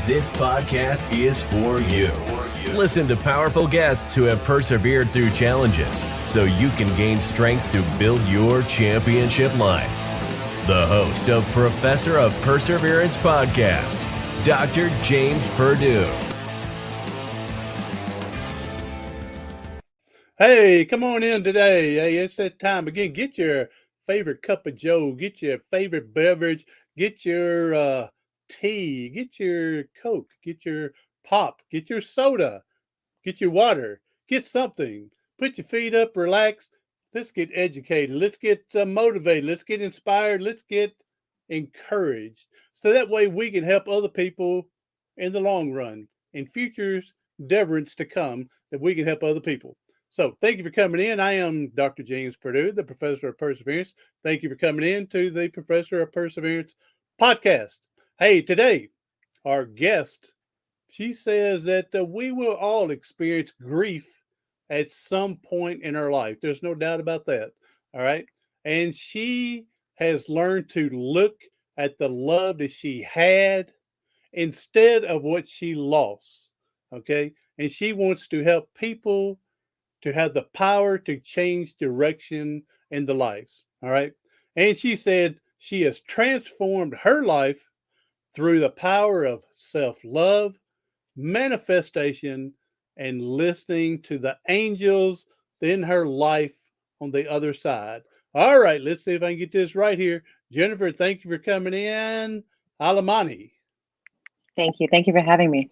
This podcast is for you. Listen to powerful guests who have persevered through challenges so you can gain strength to build your championship life. The host of Professor of Perseverance podcast, Dr. James Purdue. Hey, come on in today. Hey, it's that time again. Get your favorite cup of joe, get your favorite beverage, get your tea, get your Coke, get your pop, get your soda, get your water, get something. Put your feet up, relax. Let's get educated. Let's get motivated. Let's get inspired. Let's get encouraged. So that way we can help other people in the long run, in future endeavors to come, that we can help other people. So thank you for coming in. I am Dr. James Purdue, the Professor of Perseverance. Thank you for coming in to the Professor of Perseverance podcast. Hey, today, our guest, she says that we will all experience grief at some point in our life. There's no doubt about that. All right. And she has learned to look at the love that she had instead of what she lost. Okay. And she wants to help people to have the power to change direction in the lives. All right. And she said she has transformed her life through the power of self-love, manifestation, and listening to the angels in her life on the other side. All right, let's see if I can get this right here. Jennifer, thank you for coming in. Alemany. Thank you. Thank you for having me.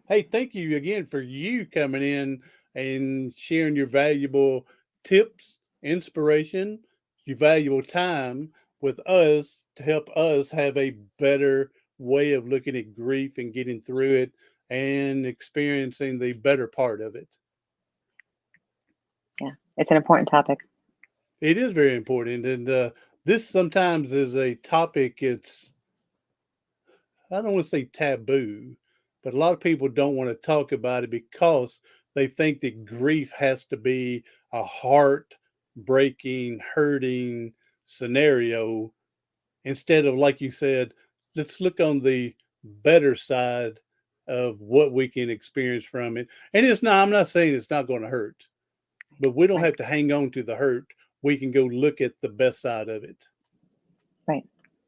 Hey, thank you again for you coming in and sharing your valuable tips, inspiration, your valuable time with us to help us have a better way of looking at grief and getting through it and experiencing the better part of it. Yeah, it's an important topic. It is very important. And this sometimes is a topic, I don't want to say taboo, but a lot of people don't want to talk about it because they think that grief has to be a heart-breaking, hurting scenario instead of, like you said, let's look on the better side of what we can experience from it. And it's not, I'm not saying it's not going to hurt, but we don't have to hang on to the hurt. We can go look at the best side of it. Right.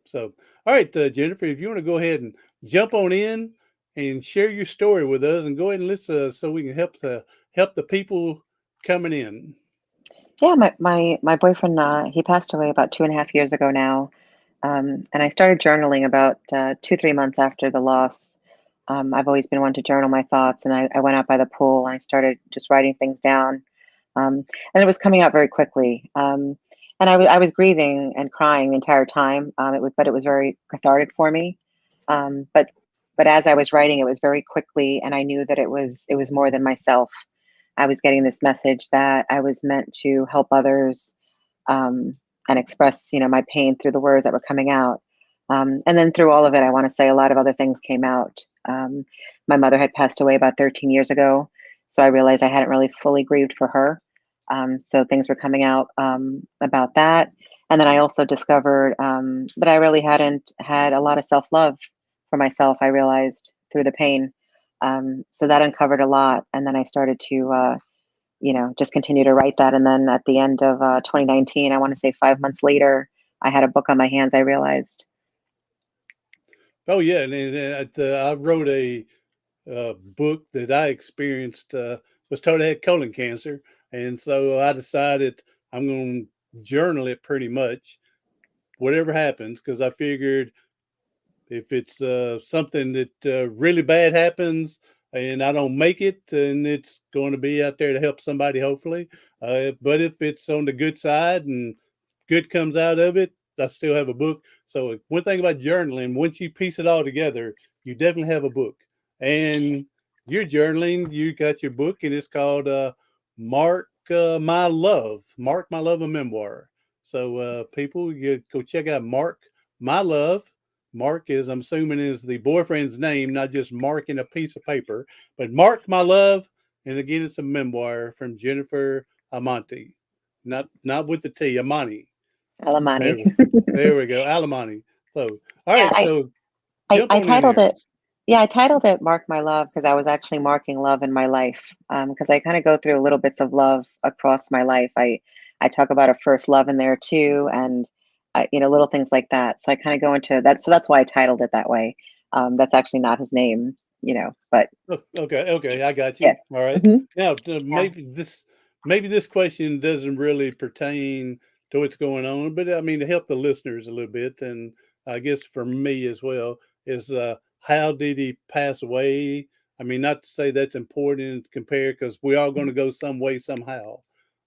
So, all right, Jennifer, if you want to go ahead and jump on in and share your story with us, and go ahead and listen so we can help the people coming in. Yeah, my boyfriend, he passed away about 2.5 years ago now. And I started journaling about 2-3 months after the loss. I've always been one to journal my thoughts, and I went out by the pool and I started just writing things down. And it was coming out very quickly. And I was grieving and crying the entire time. But it was very cathartic for me. But as I was writing, it was very quickly, and I knew that it was more than myself. I was getting this message that I was meant to help others, and express, my pain through the words that were coming out. And then through all of it, I want to say a lot of other things came out. My mother had passed away about 13 years ago, so I realized I hadn't really fully grieved for her. So things were coming out about that. And then I also discovered that I really hadn't had a lot of self-love for myself, I realized, through the pain. So that uncovered a lot. And then I started to, just continue to write that. And then at the end of 2019, I want to say 5 months later, I had a book on my hands, I realized. Oh, yeah. And I wrote a book that I experienced, was told I had colon cancer. And so I decided I'm going to journal it pretty much, whatever happens, because I figured if it's something that really bad happens and I don't make it, and it's going to be out there to help somebody, hopefully. But if it's on the good side and good comes out of it, I still have a book. So one thing about journaling, once you piece it all together, you definitely have a book. And you're journaling, you got your book, and it's called Mark My Love, a memoir. So people, you go check out Mark My Love. Mark is, I'm assuming, is the boyfriend's name, not just marking a piece of paper, but Mark My Love. And again, it's a memoir from Jennifer Alemany, not with the T, Amani. Alemany. There we go, Alemany. So, all right, Yeah, so I titled it. Yeah, I titled it "Mark My Love" because I was actually marking love in my life. Because I kind of go through little bits of love across my life. I talk about a first love in there too, and little things like that. So I kind of go into that. So that's why I titled it that way. That's actually not his name, but Okay, okay, I got yeah. you. All right. Hmm. Now, Yeah. maybe this question doesn't really pertain to what's going on, but I mean to help the listeners a little bit, and I guess for me as well, is how did he pass away? I mean, not to say that's important compared because we're all going to go some way somehow,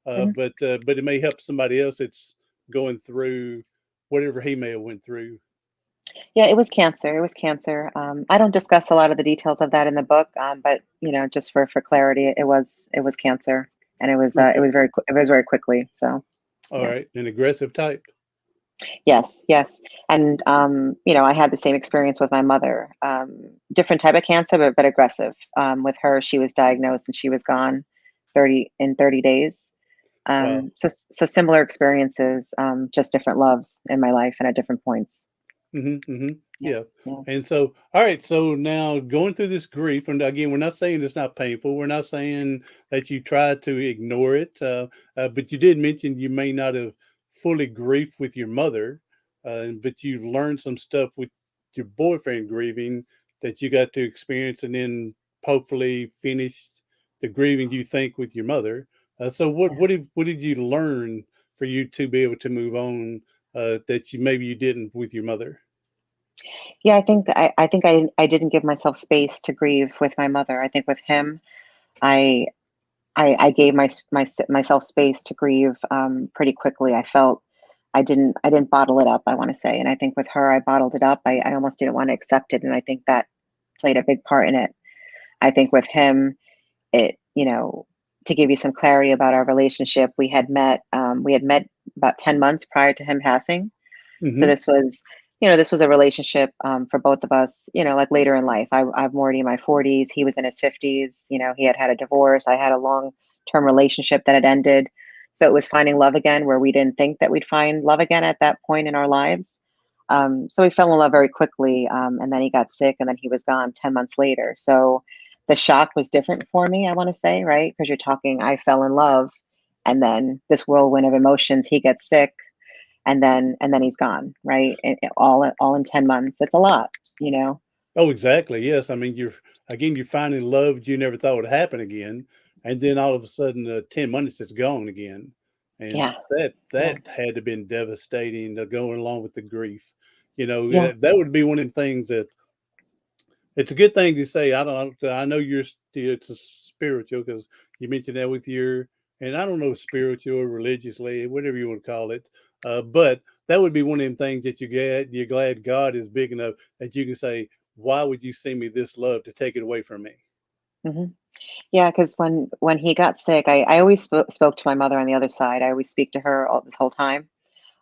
Hmm. but it may help somebody else that's going through whatever he may have went through. Yeah, it was cancer. It was cancer. I don't discuss a lot of the details of that in the book, but just for clarity, it was cancer, and it Okay, was it was very quickly. So all yeah, right, an aggressive type. yes, yes, and I had the same experience with my mother. Different type of cancer, but aggressive. With her, she was diagnosed and she was gone 30 days. Wow. So similar experiences, just different loves in my life and at different points. Yeah, Yeah. yeah. And so, all right. So now going through this grief, and again, we're not saying it's not painful. We're not saying that you tried to ignore it. But you did mention you may not have fully grieved with your mother, but you learned some stuff with your boyfriend grieving that you got to experience and then hopefully finish the grieving you think with your mother. So Yeah. what did you learn for you to be able to move on that you maybe you didn't with your mother? Yeah, I didn't give myself space to grieve with my mother. I think with him, I I gave myself space to grieve pretty quickly. I didn't bottle it up. I want to say, and I think with her, I bottled it up. I almost didn't want to accept it, and I think that played a big part in it. I think with him, it to give you some clarity about our relationship, we had met about 10 months prior to him passing. So Hmm. this was a relationship for both of us, like later in life. I'm already in my 40s. He was in his 50s. He had had a divorce. I had a long-term relationship that had ended. So it was finding love again where we didn't think that we'd find love again at that point in our lives. So we fell in love very quickly. And then he got sick and then he was gone 10 months later. So the shock was different for me, I want to say, right? Because you're talking, I fell in love and then this whirlwind of emotions, he gets sick and then he's gone, right? All in 10 months. It's a lot, you know. Oh, exactly. Yes. I mean, you're finding love you never thought would happen again, and then all of a sudden, 10 minutes it's gone again, and Yeah. that Yeah. that had to been devastating. Going along with the grief, Yeah. that would be one of the things that it's a good thing to say. I know you're still it's a spiritual because you mentioned that with your and I don't know spiritual or religiously whatever you want to call it, but that would be one of them things that you're glad God is big enough that you can say, why would you send me this love to take it away from me? Hmm. Yeah, because when he got sick, I always spoke to my mother on the other side. I always speak to her all this whole time.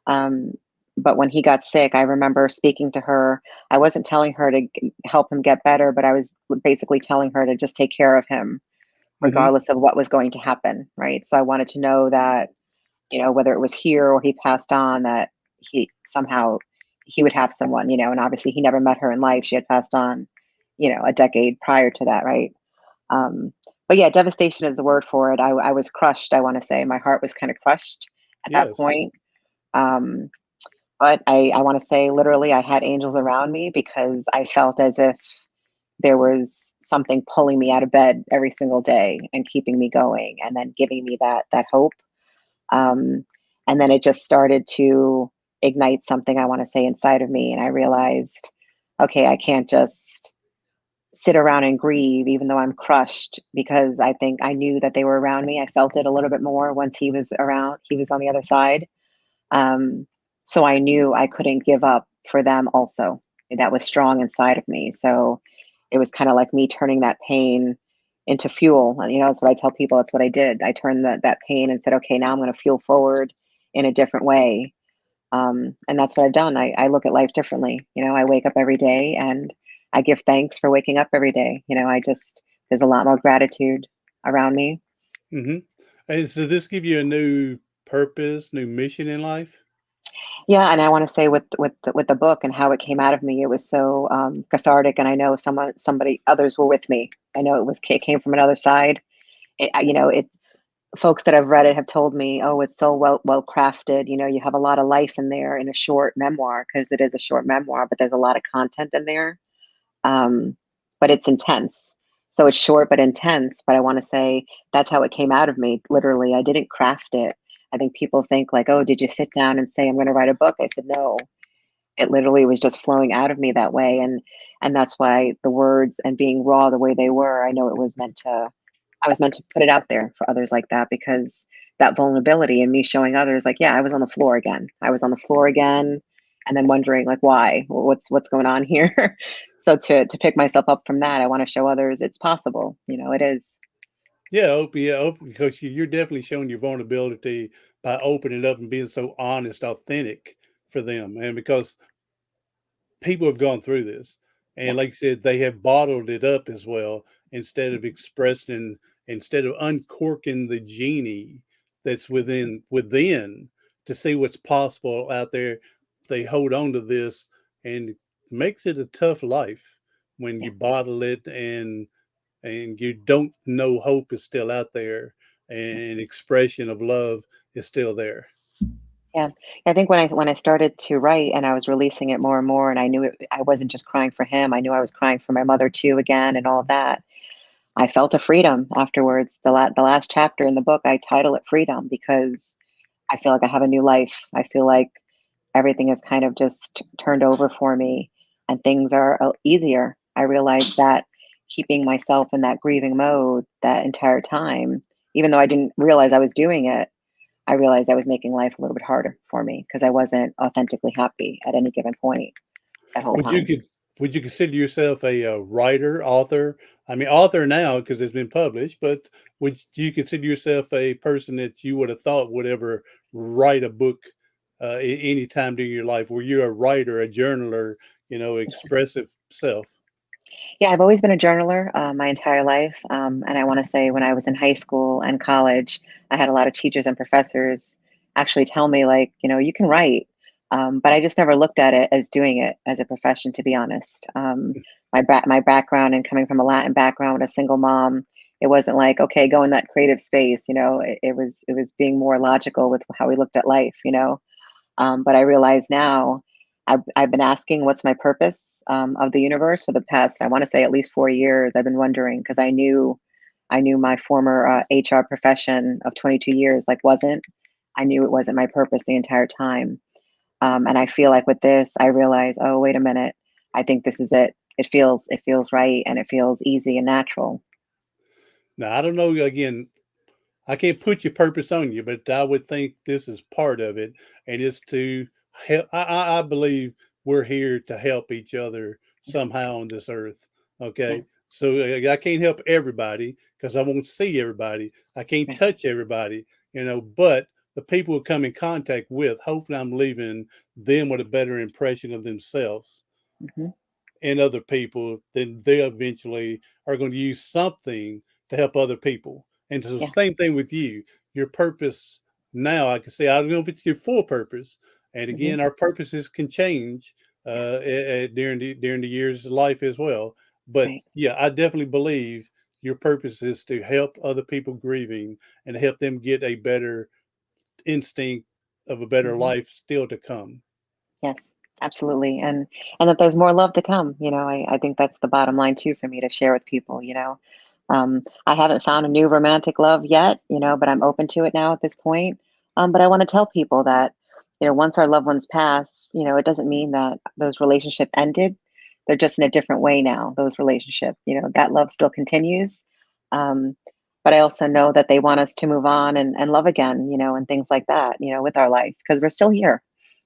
Um, but when he got sick, I remember speaking to her. I wasn't telling her to help him get better, but I was basically telling her to just take care of him, Hmm. regardless of what was going to happen. Right. So I wanted to know that whether it was here or he passed on, that he somehow he would have someone, and obviously he never met her in life. She had passed on, a decade prior to that, right? Um, but yeah, devastation is the word for it. I was crushed. I want to say my heart was kind of crushed at that Yes. point. Um, but I want to say literally, I had angels around me because I felt as if there was something pulling me out of bed every single day and keeping me going, and then giving me that hope. Um, and then it just started to ignite something, I want to say, inside of me. And I realized, okay, I can't just sit around and grieve, even though I'm crushed, because I think I knew that they were around me. I felt it a little bit more once he was around, he was on the other side. Um, so I knew I couldn't give up for them also. That was strong inside of me. So it was kind of like me turning that pain into fuel. And, that's what I tell people. That's what I did. I turned that pain and said, okay, now I'm going to fuel forward in a different way. And that's what I've done. I look at life differently. I wake up every day and I give thanks for waking up every day. There's a lot more gratitude around me. Hmm. And so this give you a new purpose, new mission in life? Yeah, and I want to say with the book and how it came out of me, it was so cathartic, and I know somebody others were with me. I know it came from another side. It's folks that have read it have told me, oh, it's so well crafted. You have a lot of life in there in a short memoir because it is a short memoir, but there's a lot of content in there. Um, but it's intense. So it's short but intense. But I want to say that's how it came out of me. Literally, I didn't craft it. I think people think like, oh, did you sit down and say I'm going to write a book? I said no. It literally was just flowing out of me that way, and that's why the words and being raw the way they were. I know it was meant to. I was meant to put it out there for others like that because that vulnerability and me showing others like, yeah, I was on the floor again. I was on the floor again, and then wondering like, why? What's going on here? So to pick myself up from that, I want to show others it's possible. It is. Yeah, open because you're definitely showing your vulnerability by opening up and being so honest, authentic for them, and because people have gone through this, Yeah. and like you said, they have bottled it up as well instead of expressing, instead of uncorking the genie that's within to see what's possible out there. They hold on to this, and it makes it a tough life when Yeah. you bottle it and you don't know hope is still out there Yeah. and expression of love is still there. Yeah. I think when I started to write and I was releasing it more and more, and I knew I wasn't just crying for him. I knew I was crying for my mother too again, and all of that. I felt a freedom afterwards. The last chapter in the book, I title it Freedom because I feel like I have a new life. I feel like everything is kind of just turned over for me and things are easier. I realized that keeping myself in that grieving mode that entire time, even though I didn't realize I was doing it, I realized I was making life a little bit harder for me because I wasn't authentically happy at any given point that whole Would you time. could would you consider yourself a writer, author? I mean, author now because it's been published, but would you consider yourself a person that you would have thought would ever write a book any time during your life? Were you a writer, a journaler, expressive self? Yeah, I've always been a journaler my entire life. And I want to say when I was in high school and college, I had a lot of teachers and professors actually tell me, like, you can write. But I just never looked at it as doing it as a profession, to be honest. My background and coming from a Latin background with a single mom, it wasn't like, okay, go in that creative space. It was being more logical with how we looked at life. But I realize now I've been asking what's my purpose of the universe for the past, I want to say at least 4 years. I've been wondering because I knew my former HR profession of 22 years like wasn't. I knew it wasn't my purpose the entire time. And I feel like with this, I realize, oh, wait a minute. I think this is it. It feels right and it feels easy and natural. Now, I don't know. Again, I can't put your purpose on you, but I would think this is part of it, and it's to help. I believe we're here to help each other Yeah, somehow on this earth. yeah, Okay, so I can't help everybody because I won't see everybody. I can't right. touch everybody, but the people who come in contact with, hopefully, I'm leaving them with a better impression of themselves Hmm. and other people, then they eventually are going to use something to help other people. And so, the Yeah, same thing with you. Your purpose now, I can say, I don't know if it's your full purpose. And hmm, again, our purposes can change yeah, during the years of life as well. But right. yeah, I definitely believe your purpose is to help other people grieving and help them get a better instinct of a better Hmm. life still to come. Yes, absolutely. And that there's more love to come. I think that's the bottom line too for me to share with people. I haven't found a new romantic love yet, but I'm open to it now at this point. But I want to tell people that, once our loved ones pass, it doesn't mean that those relationships ended. They're just in a different way now, those relationships, that love still continues. Um, but I also know that they want us to move on and love again, and things like that, with our life because we're still here.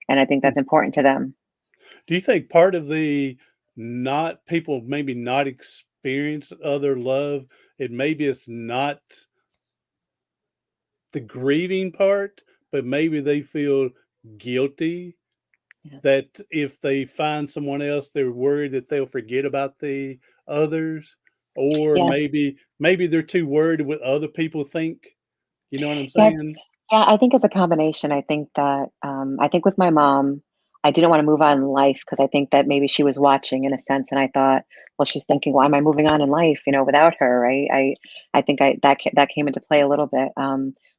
And I think that's important to them. Do you think part of the not people maybe not experience other love, it maybe it's not the grieving part, but maybe they feel guilty Yeah. that if they find someone else, they're worried that they'll forget about the others, or Yeah. maybe they're too worried what other people think. You know what I'm Yeah. saying? Yeah, I think it's a combination. I think that I think with my mom, I didn't want to move on in life because I think that maybe she was watching in a sense, and I thought, well, she's thinking, why am I moving on in life, without her, right? I think that came into play a little bit.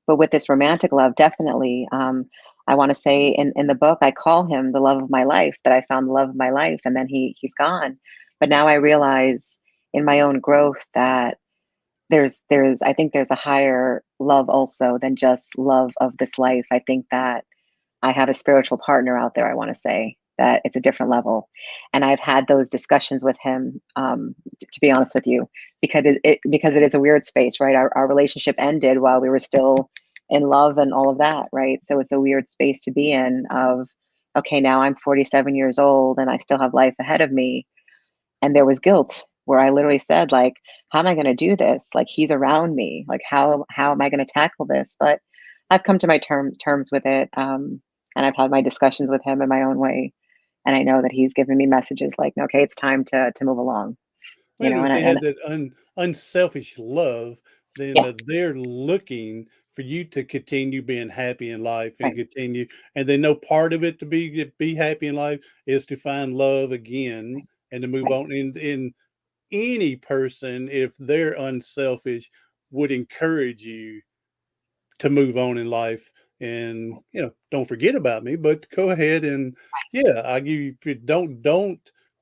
But with this romantic love, definitely, I want to say in the book, I call him the love of my life. That I found the love of my life, and then he's gone. But now I realize in my own growth that there's I think there's a higher love also than just love of this life. I think that I have a spiritual partner out there, I want to say that it's a different level. And I've had those discussions with him, to be honest with you, because it is a weird space, right? Our relationship ended while we were still in love and all of that, right? So it's a weird space to be in of, okay, now I'm 47 years old and I still have life ahead of me, and there was guilt where I literally said, like, how am I going to do this? Like, he's around me. Like, how am I going to tackle this? But I've come to my terms with it, and I've had my discussions with him in my own way. And I know that he's given me messages like, okay, it's time to move along. Well, if And they had and that unselfish love, then yeah, they're looking for you to continue being happy in life and right, continue, and they know part of it to be happy in life is to find love again and to move right, on. In any person, if they're unselfish, would encourage you to move on in life and don't forget about me, but go ahead and yeah, I give you, don't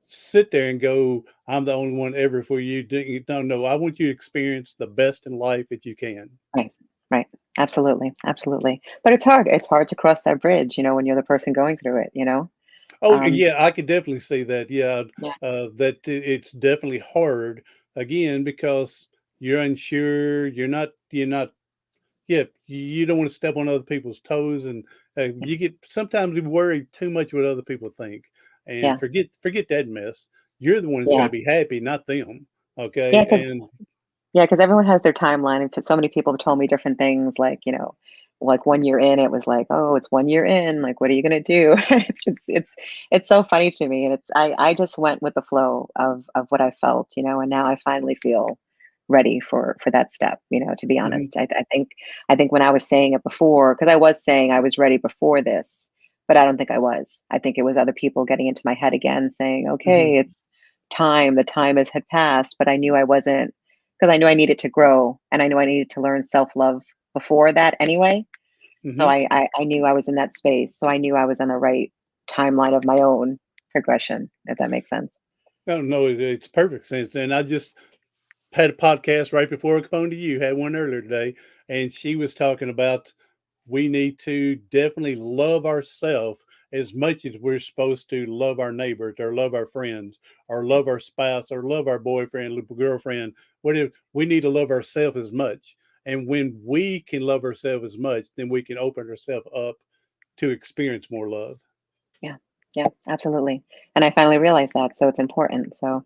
sit there and go, I'm the only one ever for you. No, I want you to experience the best in life that you can. right, right. Absolutely, absolutely. But it's hard. It's hard to cross that bridge, when you're the person going through it. Oh Um, yeah, I could definitely see that. Yeah, yeah, that it's definitely hard again because you're unsure, you're not. Yeah, you don't want to step on other people's toes, and yeah, you get sometimes you worry too much what other people think, and yeah, forget that mess. You're the one that's got yeah, to be happy, not them. yeah. Okay, Because and Yeah, because everyone has their timeline, and so many people have told me different things, like 1 year in, it was like, "Oh, it's 1 year in, like, what are you gonna do?" It's so funny to me, and I just went with the flow of what I felt, and now I finally feel ready for that step, to be mhm, honest. I think when I was saying it before, because I was saying I was ready before this, but I don't think I was. I think it was other people getting into my head again saying, mhm, "Okay, it's time, the time had passed," but I knew I wasn't, because I knew I needed to grow and I knew I needed to learn self-love before that anyway. So mhm. I knew I was in that space. So I knew I was on the right timeline of my own progression, if that makes sense. No, no, it's perfect sense. And I just had a podcast right before I come on to you. Had one earlier today, and she was talking about we need to definitely love ourselves as much as we're supposed to love our neighbors or love our friends or love our spouse or love our boyfriend, girlfriend, whatever. We need to love ourselves as much. And when we can love ourselves as much, then we can open ourselves up to experience more love. Yeah. Yeah, absolutely. And I finally realized that. So it's important. So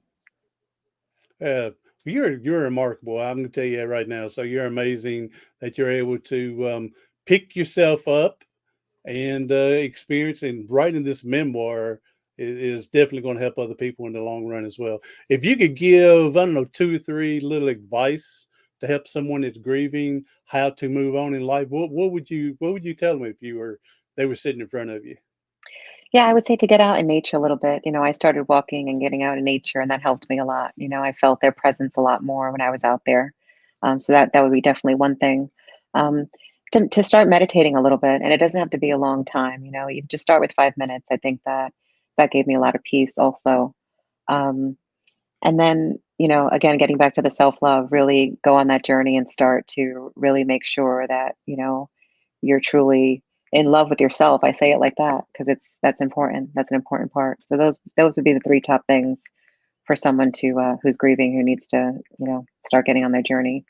You're remarkable. I'm going to tell you that right now. So you're amazing that you're able to pick yourself up and experience, and writing this memoir is definitely going to help other people in the long run as well. If you could give, I don't know, two or three little advice to help someone that's grieving how to move on in life, what would you tell them if you were they were sitting in front of you? yeah, I would say to get out in nature a little bit. I started walking and getting out in nature, and that helped me a lot. I felt their presence a lot more when I was out there. So that would be definitely one thing. Um, to start meditating a little bit, and it doesn't have to be a long time. You just start with 5 minutes. I think that gave me a lot of peace also. Um, and then, again, getting back to the self love, really go on that journey and start to really make sure that you're truly in love with yourself. I say it like that because that's important. That's an important part. So those would be the three top things for someone to who's grieving, who needs to start getting on their journey.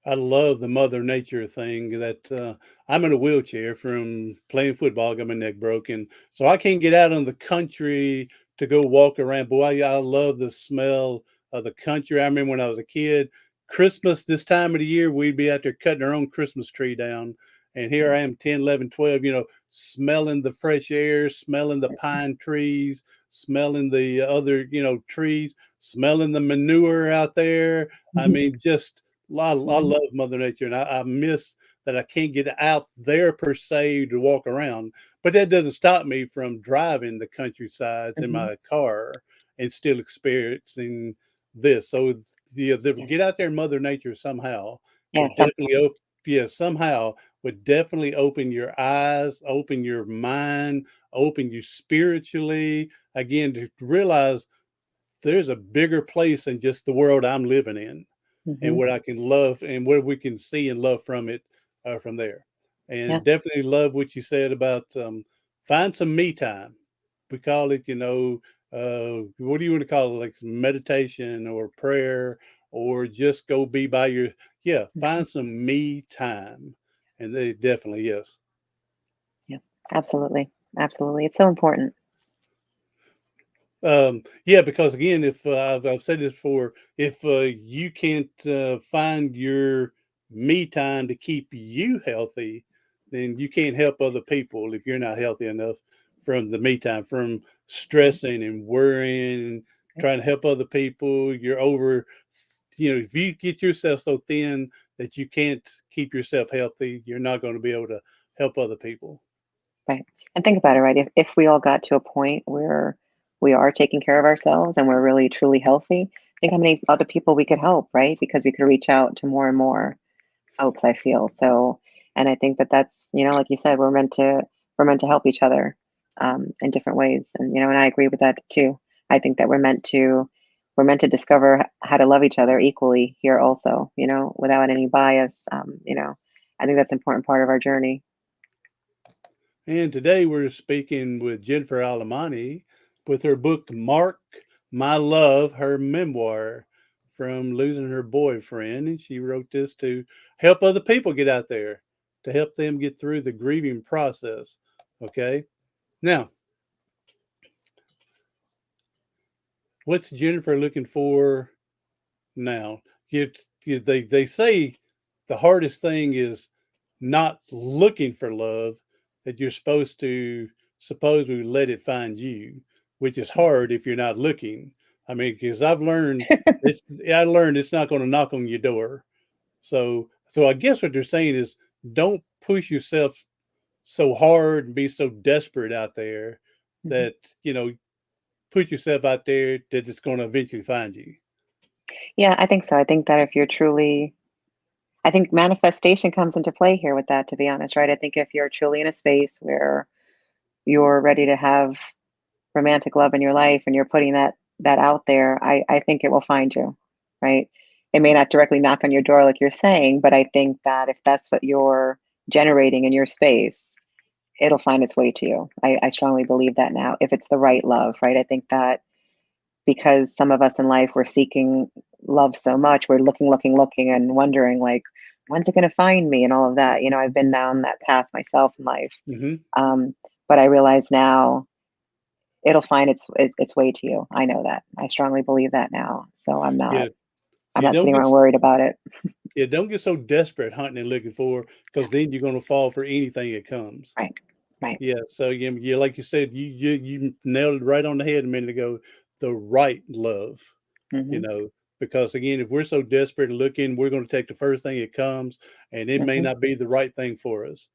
I love the mother nature thing that I'm in a wheelchair from playing football, got my neck broken. So I can't get out on the country to go walk around. Boy, I love the smell of the country. I remember when I was a kid, Christmas this time of the year, we'd be out there cutting our own Christmas tree down. And here I am, 10, 11, 12, smelling the fresh air, smelling the pine trees, smelling the other, trees, smelling the manure out there. I Mhm. mean, just I Mhm. love Mother Nature, and I miss that I can't get out there per se to walk around. But that doesn't stop me from driving the countrysides in Hmm. my car and still experiencing this. So the Yes. get out there in Mother Nature somehow Yeah. would definitely somehow would definitely open your eyes, open your mind, open you spiritually again to realize there's a bigger place than just the world I'm living in and Hmm. what I can love and what we can see and love from it from there. Yeah. And definitely love what you said about find some me time. We call it, what do you want to call it? Like meditation or prayer or just go be by your, yeah, Hmm. find some me time. And they definitely, yes. Yeah. Absolutely. Absolutely. It's so important. Yeah, because again, if I've said this before, if you can't find your me time to keep you healthy, then you can't help other people if you're not healthy enough from the me time, from Right. stressing and worrying, Right. trying to help other people. You're over, if you get yourself so thin that you can't keep yourself healthy, you're not going to be able to help other people. Right. And think about it, right? If we all got to a point where we are taking care of ourselves and we're really truly healthy, think how many other people we could help, right? Because we could reach out to more and more folks, I feel. So, and I think that that's, like you said, we're meant to help each other in different ways. And and I agree with that too. I think that we're meant to discover how to love each other equally here also, without any bias. I think that's an important part of our journey. And today we're speaking with Jennifer Alemany with her book, Mark My Love, her memoir from losing her boyfriend. And she wrote this to help other people get out there, to help them get through the grieving process. Okay. Now, what's Jennifer looking for now? They say the hardest thing is not looking for love, that you're supposed to supposedly let it find you, which is hard if you're not looking. I mean, because I learned it's not going to knock on your door. So I guess what they're saying is don't push yourself so hard and be so desperate out there Mhm. that, put yourself out there that it's going to eventually find you. Yeah, I think so. I think that if you're truly, I think manifestation comes into play here with that, to be honest, right? I think if you're truly in a space where you're ready to have romantic love in your life and you're putting that out there, I think it will find you, right? It may not directly knock on your door like you're saying, but I think that if that's what you're generating in your space, it'll find its way to you. I strongly believe that now, if it's the right love, right? I think that because some of us in life we're seeking love so much, we're looking and wondering like, when's it going to find me and all of that. I've been down that path myself in life. Hmm. um, but I realize now it'll find its way to you. I know that. I strongly believe that now. So i'm not Yeah. i'm You not don't sitting get around worried about it. Yeah, don't get so desperate hunting and looking for, because then you're going to fall for anything that comes. Right. Right. Yeah, so yeah, like you said, you nailed it right on the head a minute ago. The right love, you Hmm. know, because again, if we're so desperate and looking, we're going to take the first thing that comes, and it may Hmm. not be the right thing for us.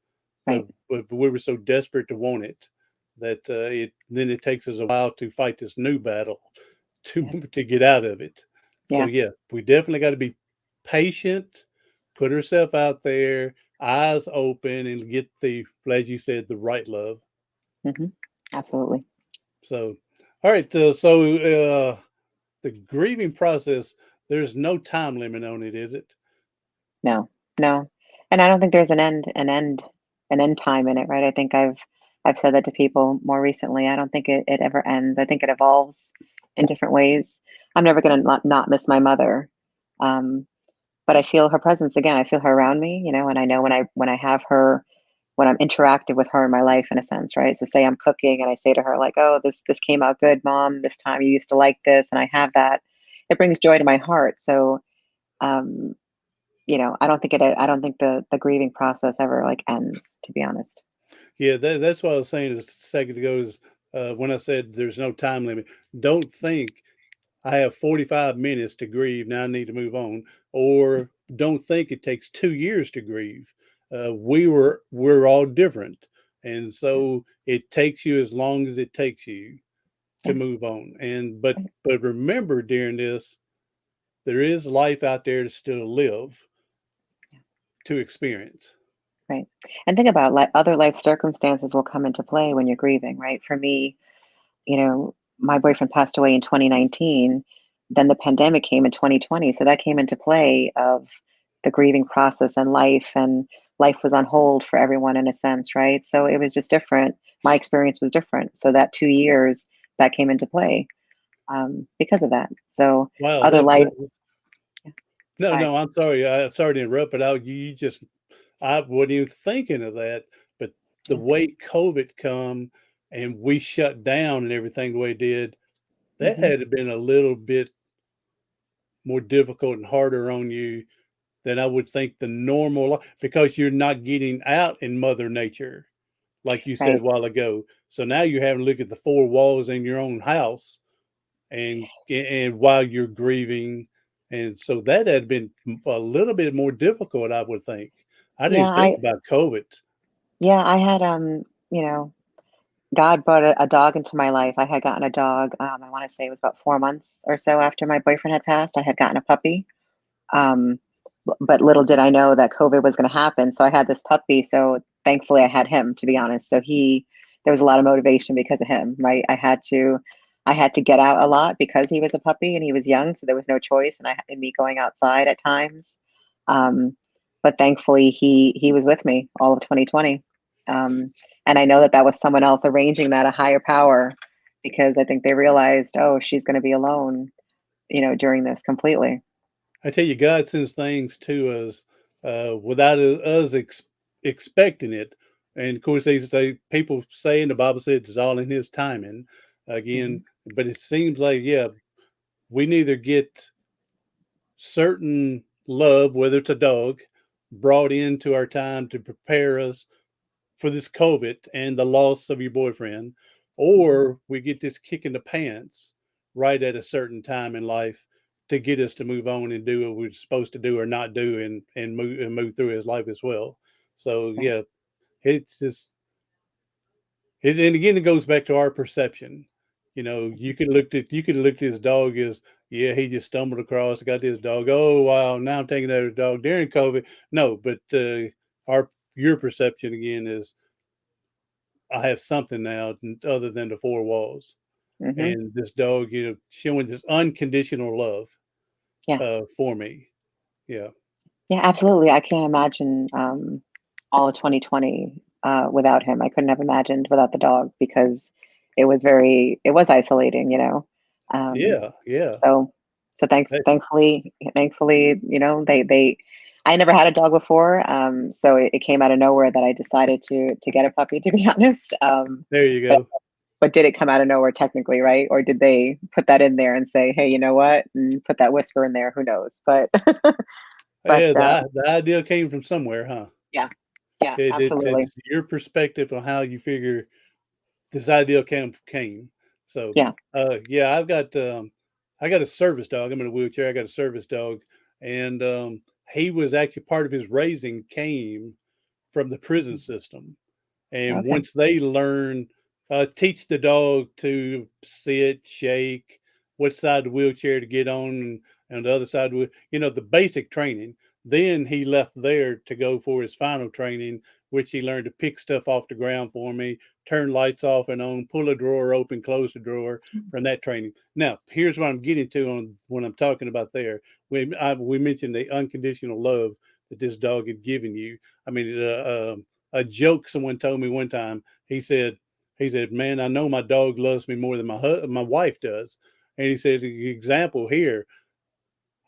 Right. But we were so desperate to want it that it takes us a while to fight this new battle to Yeah. to get out of it. So Yeah. yeah, we definitely got to be patient, put herself out there, eyes open, and get the, as you said, the right love. Hmm. Absolutely. So, all right, the grieving process, there's no time limit on it, is it? No, no. And I don't think there's an end time in it, right? I think I've said that to people more recently. I don't think it ever ends. I think it evolves in different ways. I'm never gonna not miss my mother. Um, but I feel her presence again. I feel her around me, and I know when I have her, when I'm interactive with her in my life in a sense, right? So say I'm cooking and I say to her like, "Oh, this came out good, mom. This time you used to like this," and I have that. It brings joy to my heart. So um I don't think the grieving process ever like ends, to be honest. Yeah, that's what I was saying a second ago is when I said there's no time limit. Don't think I have 45 minutes to grieve. Now I need to move on. Or don't think it takes 2 years to grieve. we're all different, and so it takes you as long as it takes you to Yeah. move on. And but remember, during this, there is life out there to still live, to experience. Right. And think about other life circumstances will come into play when you're grieving, right? For me, my boyfriend passed away in 2019. Then the pandemic came in 2020. So that came into play of the grieving process and life was on hold for everyone in a sense, right? So it was just different. My experience was different. So that 2 years that came into play because of that. So Wow, other life, no, sorry. no, I'm sorry. I'm sorry to interrupt, but you just I wasn't even thinking of that. But the Yeah. way COVID come and we shut down and everything the way it did, that Hmm. had to been a little bit more difficult and harder on you than I would think the normal because you're not getting out in Mother Nature, like you said a Right. while ago. So now you're having to look at the four walls in your own house and while you're grieving. And so that had been a little bit more difficult, I would think. I didn't Yeah. even think about COVID. I had, you know, God brought a dog into my life. I had gotten a dog. I want to say it was about 4 months or so after my boyfriend had passed. I had gotten a puppy. Um, but little did I know that COVID was going to happen. So I had this puppy. So thankfully, I had him. To be honest, there was a lot of motivation because of him. Right? I had to get out a lot because he was a puppy and he was young. So there was no choice, and me going outside at times. Um, but thankfully, he was with me all of 2020. And I know that that was someone else arranging that, a higher power, because I think they realized, oh, she's going to be alone, during this completely. I tell you, God sends things to us without us expecting it. And of course, people say, and the Bible says it's all in His timing. Hmm. Again, but it seems like, yeah, we neither get certain love, whether it's a dog, brought into our time to prepare us for this COVID and the loss of your boyfriend, Hmm. or we get this kick in the pants right at a certain time in life to get us to move on and do what we're supposed to do or not do and move through his life as well. So Right. yeah, it's just and again it goes back to our perception. Hmm. You could look at this dog as, yeah, he just stumbled across, got this dog. Oh wow, now I'm taking that dog during COVID. No, but our your perception again is I have something now other than the four walls. Hmm. And this dog, showing this unconditional love Yeah. for me. Yeah. Yeah, absolutely. I can't imagine all of 2020 without him. I couldn't have imagined without the dog because it was isolating, Um, Yeah. Yeah. so, That- thankfully, I never had a dog before. So it came out of nowhere that I decided to get a puppy, to be honest. there you But, go. but did it come out of nowhere technically, right? Or did they put that in there and say, hey, you know what? And put that whisper in there? Who knows? But, but Yeah. The idea came from somewhere, huh? yeah, yeah, absolutely. It's your perspective on how you figure this idea came. So, Yeah. yeah, I got a service dog. I'm in a wheelchair. I got a service dog, and he was actually part of his raising came from the prison Mhm. system. And Okay. once they learn, teach the dog to sit, shake, what side of the wheelchair to get on, and the other side, the basic training. Then he left there to go for his final training, which he learned to pick stuff off the ground for me, turn lights off and on, pull a drawer open, close the drawer from that training. Now, here's what I'm getting to on when I'm talking about there. We mentioned the unconditional love that this dog had given you. I mean, a joke someone told me one time. He said, "Man, I know my dog loves me more than my wife does." And he said, "The example here,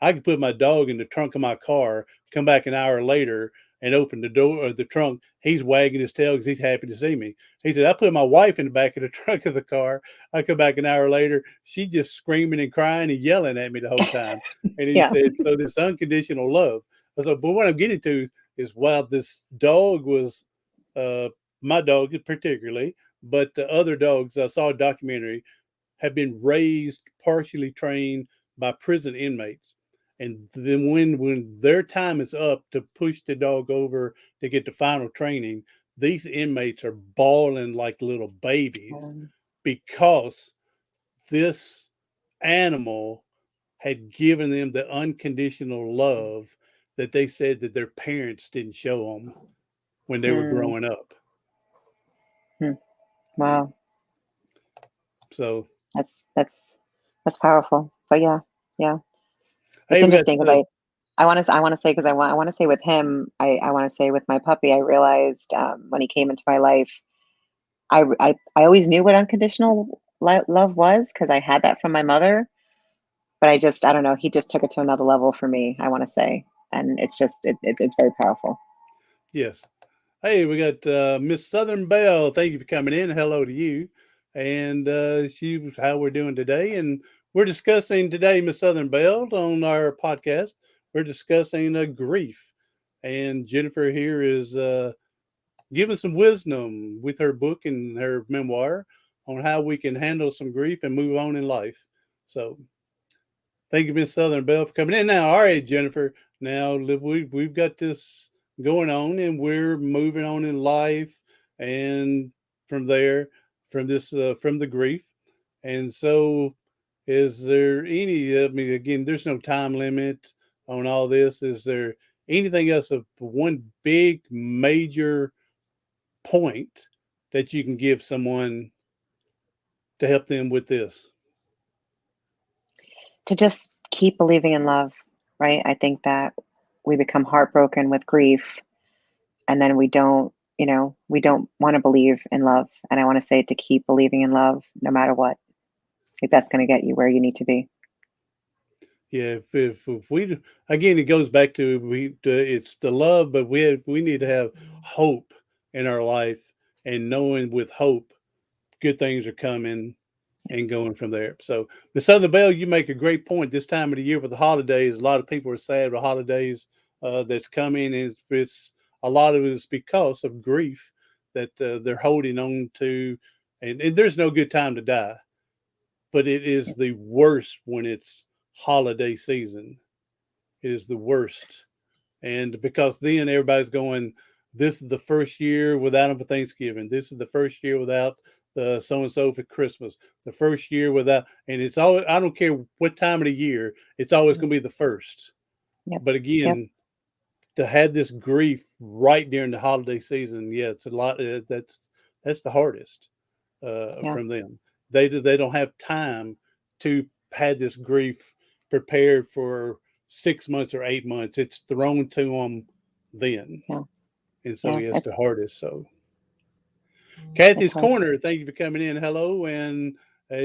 I could put my dog in the trunk of my car, come back an hour later and open the door of the trunk. He's wagging his tail because he's happy to see me." He said, "I put my wife in the back of the trunk of the car. I come back an hour later, she just screaming and crying and yelling at me the whole time." And he Yeah. said, "So this unconditional love." I said, but what I'm getting to is while this dog was uh, my dog particularly, but the other dogs, I saw a documentary, have been raised, partially trained by prison inmates. And then when their time is up to push the dog over to get the final training, these inmates are bawling like little babies Um, because this animal had given them the unconditional love that they said that their parents didn't show them when they were hmm, growing up. hmm. Wow, So, that's that's powerful. But yeah, yeah, it's hey, we got interesting because I want to say because I want to say with him, I want to say with my puppy, I realized when he came into my life, I always knew what unconditional love was because I had that from my mother, but I don't know, he just took it to another level for me. I want to say, and it's just it's very powerful. yes. Hey, we got Miss Southern Belle. Thank you for coming in. Hello to you. And she how we're doing today. And we're discussing today, Miss Southern Belle, on our podcast. We're discussing grief. And Jennifer here is giving some wisdom with her book and her memoir on how we can handle some grief and move on in life. So thank you, Miss Southern Belle, for coming in. Now, all right, Jennifer. Now we've got this going on, and we're moving on in life, and from there, from the grief, and so, is there any? I mean, again, there's no time limit on all this. Is there anything else of one big major point that you can give someone to help them with this? To just keep believing in love, right? I think that we become heartbroken with grief, and then we don't want to believe in love. And I want to say to keep believing in love no matter what. If that's going to get you where you need to be. Yeah, if we again, it goes back to it's the love, but we need to have hope in our life, and knowing with hope, good things are coming, and going from there. So, the Southern Belle, you make a great point. This time of the year with the holidays, a lot of people are sad with holidays that's coming, and it's a lot of it is because of grief that they're holding on to, and there's no good time to die, but it is Yeah, the worst when it's holiday season. It is the worst. And because then everybody's going, this is the first year without them for Thanksgiving. This is the first year without the so and so for Christmas. The first year without, and it's always, I don't care what time of the year, it's always yeah, going to be the first. yep, But yep, again, to have this grief right during the holiday season, yeah, it's a lot. That's the hardest yeah, from them. They don't have time to have this grief prepared for 6 months or 8 months. It's thrown to them then, yeah, and so yeah. yeah, it's the hardest. So Kathy's It's hard. Corner, thank you for coming in. Hello, and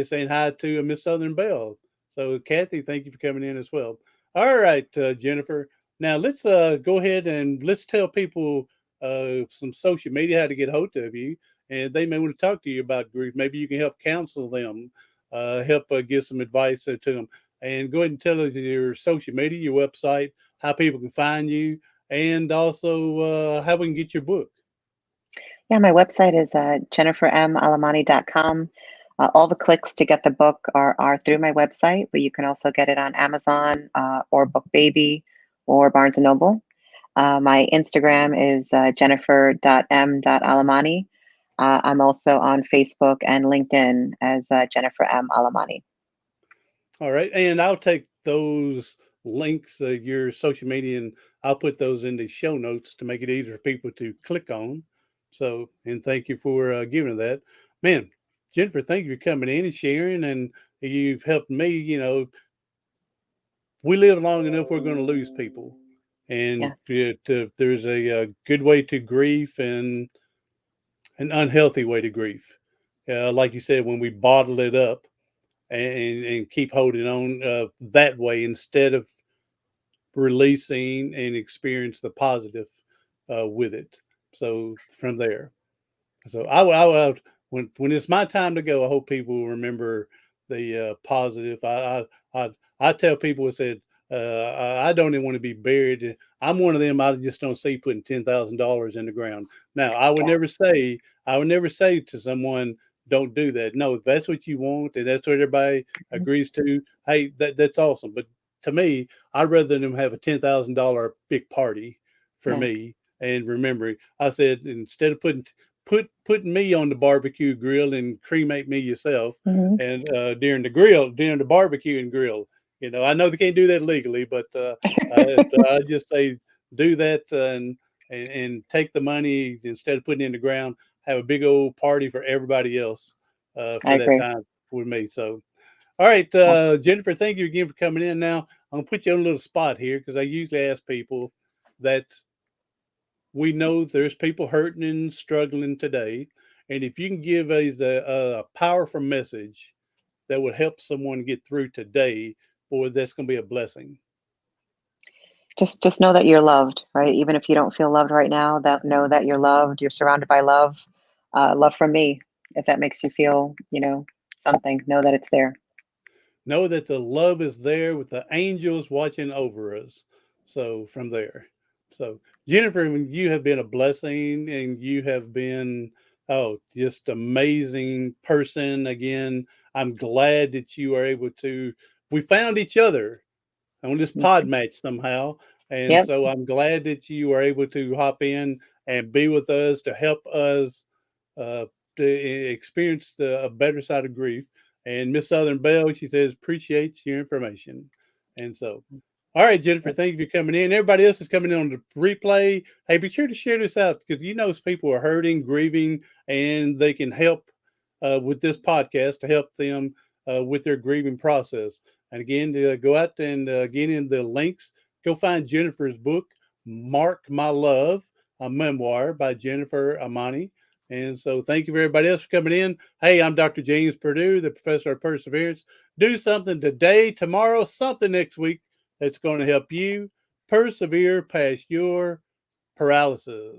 saying hi to Miss Southern Belle. So Kathy, thank you for coming in as well. All right, Jennifer. Now let's go ahead and let's tell people some social media how to get hold of you, and they may want to talk to you about grief. Maybe you can help counsel them, help give some advice to them, and go ahead and tell us your social media, your website, how people can find you, and also how we can get your book. Yeah, my website is jennifermalamani.com. All the clicks to get the book are through my website, but you can also get it on Amazon or Book Baby or Barnes and Noble. My Instagram is jennifer.m.alamani. I'm also on Facebook and LinkedIn as Jennifer M. Alamani. All right, and I'll take those links, your social media, and I'll put those in the show notes to make it easier for people to click on. So, and thank you for giving that, man, Jennifer. Thank you for coming in and sharing, and you've helped me. We live long enough; we're going to lose people, and Yeah, there's a good way to grief and an unhealthy way to grief. Like you said, when we bottle it up and keep holding on that way instead of releasing and experience the positive with it. So from there, so I would when it's my time to go, I hope people will remember the positive. I tell people, I said, I don't even want to be buried. I'm one of them. I just don't see putting $10,000 in the ground. Now, yeah, I would never say to someone, don't do that. No, if that's what you want and that's what everybody agrees to, hey, that's awesome. But to me, I'd rather them have a $10,000 big party for Right. me. And remembering, I said, instead of putting me on the barbecue grill and cremate me yourself, Hmm. and during the barbecue and grill, I know they can't do that legally, but I just say do that, and take the money instead of putting it in the ground. Have a big old party for everybody else I for that agree. time with me. So, all right, Jennifer, thank you again for coming in. Now I'm gonna put you on a little spot here because I usually ask people that we know there's people hurting and struggling today, and if you can give us a powerful message that would help someone get through today, boy, that's gonna be a blessing. Just know that you're loved, right? Even if you don't feel loved right now, that know that you're loved. You're surrounded by love. Love from me. If that makes you feel, something, know that it's there. Know that the love is there with the angels watching over us. So from there, so Jennifer, you have been a blessing, and you have been, oh, just amazing person. Again, I'm glad that you are able to. We found each other on this Me pod too. match somehow. And Yep. so I'm glad that you are able to hop in and be with us to help us uh, to experience a better side of grief. And Miss Southern Bell, she says, appreciates your information. And so, all right, Jennifer, Yep. thank you for coming in. Everybody else is coming in on the replay. Hey, be sure to share this out because people are hurting, grieving, and they can help with this podcast to help them with their grieving process. And again, to go out and get in the links, go find Jennifer's book, Mark My Love, a memoir by Jennifer Alemany. And so thank you for everybody else for coming in. Hey, I'm Dr. James Purdue, the professor of perseverance. Do something today, tomorrow, something next week that's going to help you persevere past your paralysis.